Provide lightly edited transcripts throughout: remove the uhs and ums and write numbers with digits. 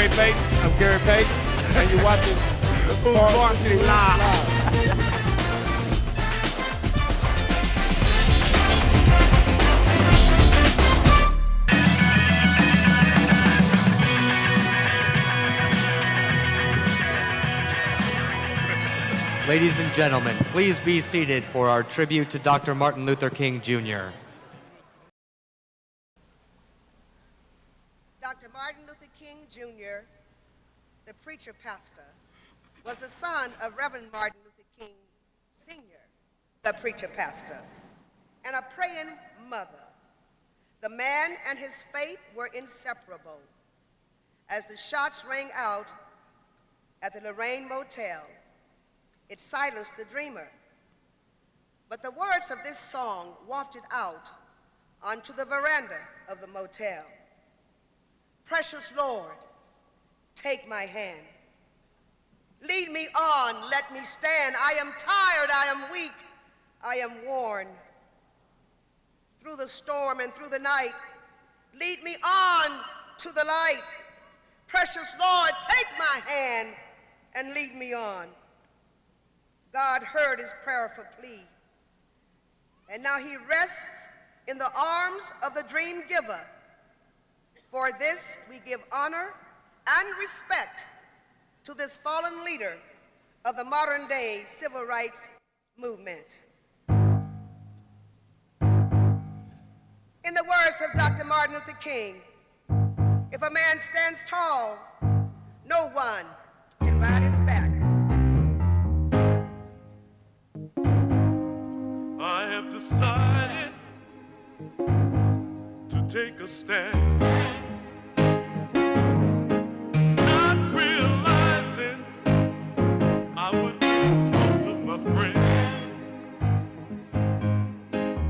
Gary Payton. I'm Gary Payton. And you're watching Varsity Live. Ladies and gentlemen, please be seated for our tribute to Dr. Martin Luther King, Jr. Dr. Martin Luther King, Jr., the preacher pastor, was the son of Reverend Martin Luther King, Sr., the preacher pastor, and a praying mother. The man and his faith were inseparable. As the shots rang out at the Lorraine Motel, it silenced the dreamer. But the words of this song wafted out onto the veranda of the motel. Precious Lord, take my hand. Lead me on, let me stand. I am tired, I am weak, I am worn. Through the storm and through the night, lead me on to the light. Precious Lord, take my hand and lead me on. God heard his prayerful plea, and now he rests in the arms of the dream giver. For this we give honor and respect to this fallen leader of the modern day civil rights movement. In the words of Dr. Martin Luther King, if a man stands tall, no one can ride his back. I have decided to take a stand, not realizing I would lose most of my friends,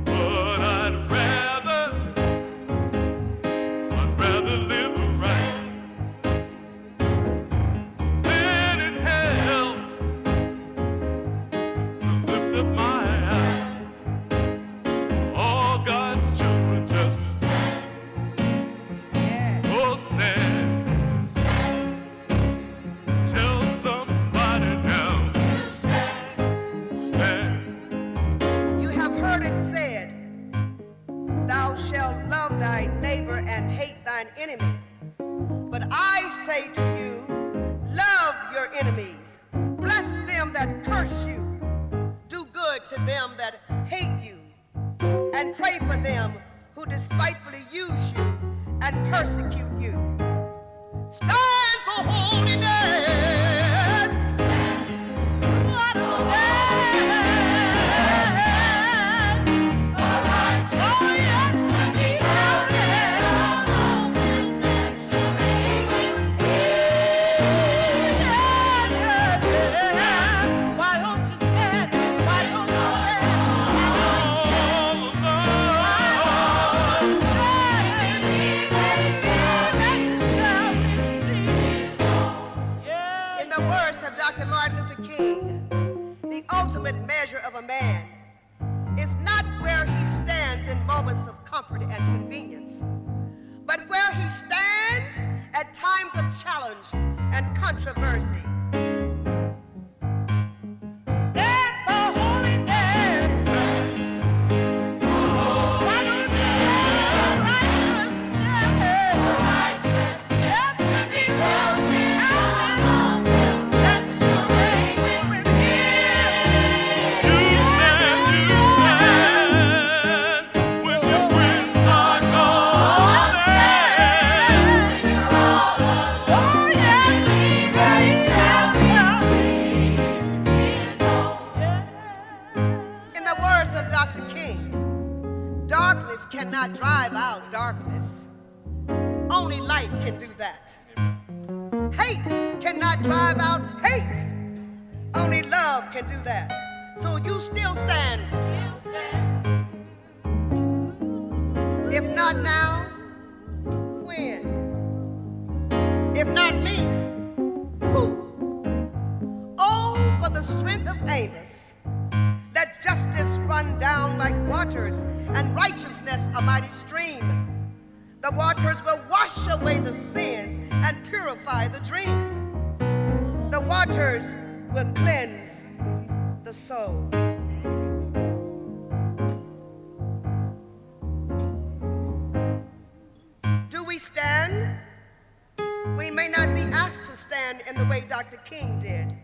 but I'd rather live right than in hell to lift up my eyes. All God's children just stand. Tell somebody now. Stand. You have heard it said, thou shalt love thy neighbor and hate thine enemy. But I say to you, love your enemies. Bless them that curse you. Do good to them that hate you. And pray for them who despitefully use you and persecute you. Stand for holiness. Let us stand for righteousness. Oh, yes, and be Why don't you stand? Why don't you stand? In the words of Dr. Martin Luther King, the ultimate measure of a man is not where he stands in moments of comfort and convenience, but where he stands at times of challenge and controversy. Stand for holiness. Why don't you stand for righteousness? Yes, and be healthy. That's your reign with him. You stand when your friends are gone. Stand. Oh, yes, he shall. In the words of Dr. King, darkness cannot drive out darkness. Only light can do that. Hate cannot drive out hate. Only love can do that. So you still stand. If not now, when? If not me, who? Oh, for the strength of Amos. Let justice run down like waters and righteousness a mighty stream. The waters will wash wash away the sins and purify the dream. The waters will cleanse the soul. Do we stand? We may not be asked to stand in the way Dr. King did,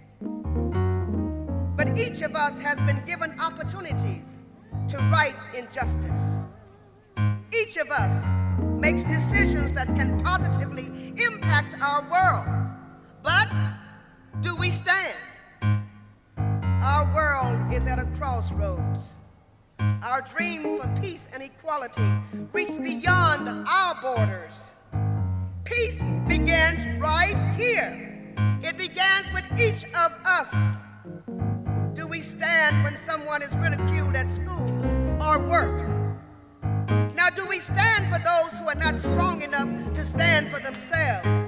but each of us has been given opportunities to right injustice. Each of us makes decisions that can positively impact our world. But do we stand? Our world is at a crossroads. Our dream for peace and equality reaches beyond our borders. Peace begins right here. It begins with each of us. Do we stand when someone is ridiculed at school or work? Now, do we stand for those who are not strong enough to stand for themselves?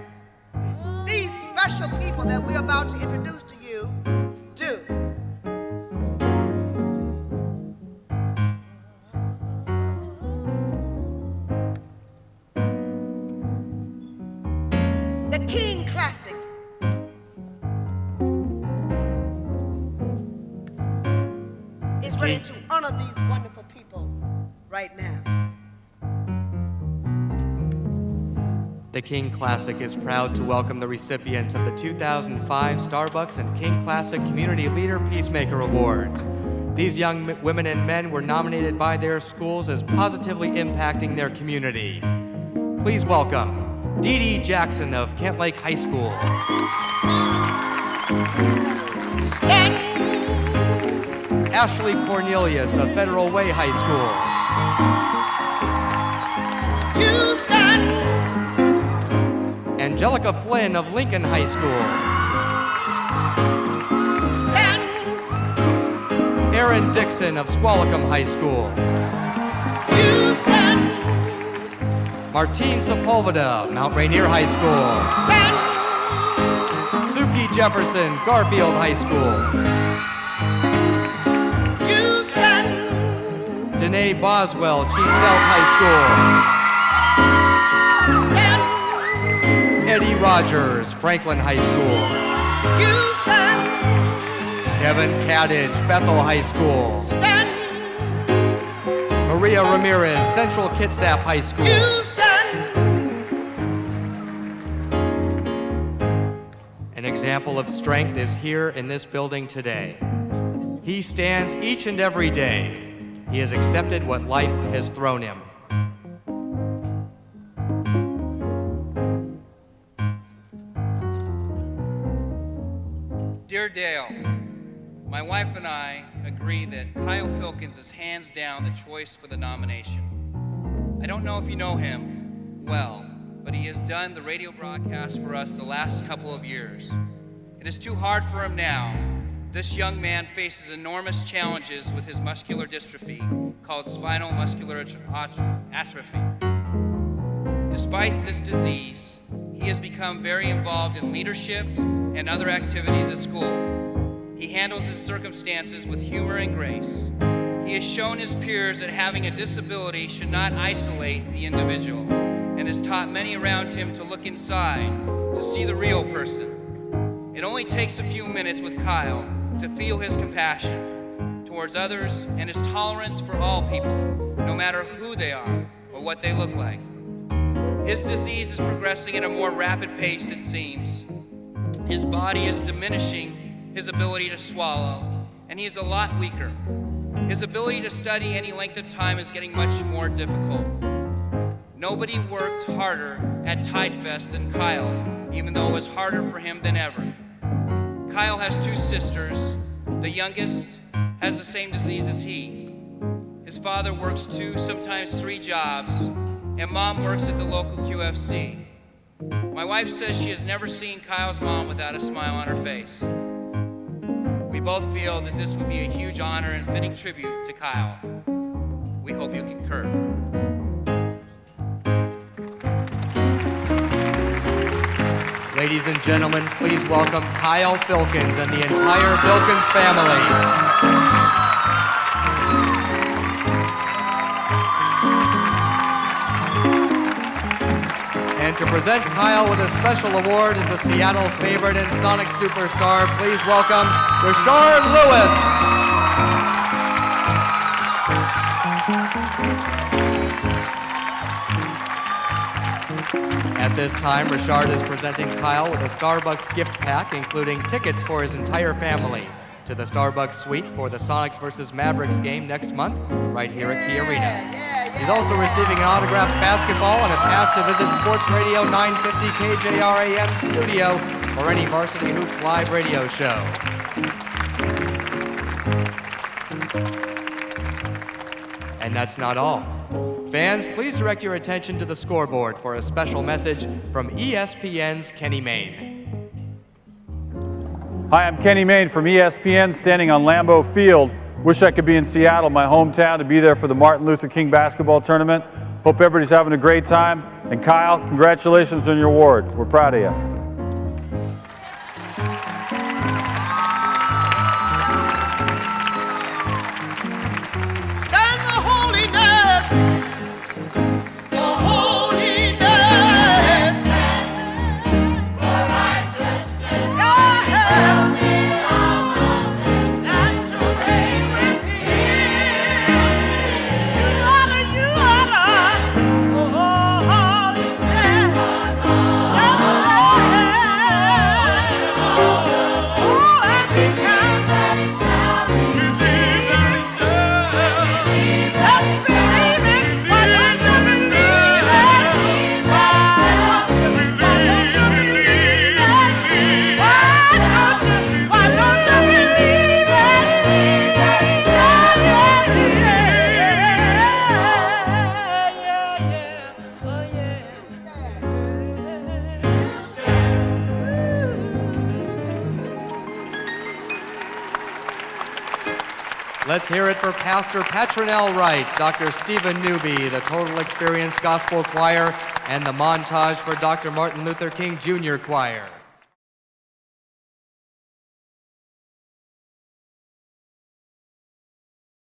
These special people that we're about to introduce to you do. The King Classic is ready to honor these wonderful people right now. The King Classic is proud to welcome the recipients of the 2005 Starbucks and King Classic Community Leader Peacemaker Awards. These young women and men were nominated by their schools as positively impacting their community. Please welcome Dee Dee Jackson of Kent Lake High School. Ashley Cornelius of Federal Way High School. Angelica Flynn of Lincoln High School. Aaron Dixon of Squalicum High School. Martine Sepulveda, Mount Rainier High School. Suki Jefferson, Garfield High School. Danae Boswell, Chief South High School. Eddie Rogers, Franklin High School. Kevin Caddage, Bethel High School. Maria Ramirez, Central Kitsap High School. An example of strength is here in this building today. He stands each and every day. He has accepted what life has thrown him. Dear Dale, my wife and I agree that Kyle Filkins is hands down the choice for the nomination. I don't know if you know him well, but he has done the radio broadcast for us the last couple of years. It is too hard for him now. This young man faces enormous challenges with his muscular dystrophy called spinal muscular atrophy. Despite this disease, he has become very involved in leadership and other activities at school. He handles his circumstances with humor and grace. He has shown his peers that having a disability should not isolate the individual, and has taught many around him to look inside, to see the real person. It only takes a few minutes with Kyle to feel his compassion towards others and his tolerance for all people, no matter who they are or what they look like. His disease is progressing at a more rapid pace, it seems. His body is diminishing his ability to swallow, and he is a lot weaker. His ability to study any length of time is getting much more difficult. Nobody worked harder at Tidefest than Kyle, even though it was harder for him than ever. Kyle has two sisters. The youngest has the same disease as he. His father works 2, sometimes 3 jobs, and mom works at the local QFC. My wife says she has never seen Kyle's mom without a smile on her face. We both feel that this would be a huge honor and fitting tribute to Kyle. We hope you concur. Ladies and gentlemen, please welcome Kyle Filkins and the entire Filkins family. And And to present Kyle with a special award is a Seattle favorite and Sonic superstar. Please welcome Rashard Lewis. At this time, Rashard is presenting Kyle with a Starbucks gift pack, including tickets for his entire family to the Starbucks suite for the Sonics versus Mavericks game next month, right here at KeyArena. He's also receiving an autographed basketball and a pass to visit Sports Radio 950 KJRAM studio or any Varsity Hoops live radio show. And that's not all. Fans, please direct your attention to the scoreboard for a special message from ESPN's Kenny Mayne. Hi, I'm Kenny Mayne from ESPN, standing on Lambeau Field. Wish I could be in Seattle, my hometown, to be there for the Martin Luther King basketball tournament. Hope everybody's having a great time. And Kyle, congratulations on your award. We're proud of you. Stand for holiness. For holiness. For righteousness. God help me. That's the way with Him. You honor. Oh, you stand. Just stand. Oh, and be kind. Believe and shall. Just believe it. Why don't you believe it? Why don't you believe it? Why don't you believe it? Let's hear it for Pastor Patronell Wright, Dr. Stephen Newby, the Total Experience Gospel Choir, and the montage for Dr. Martin Luther King Jr. Choir.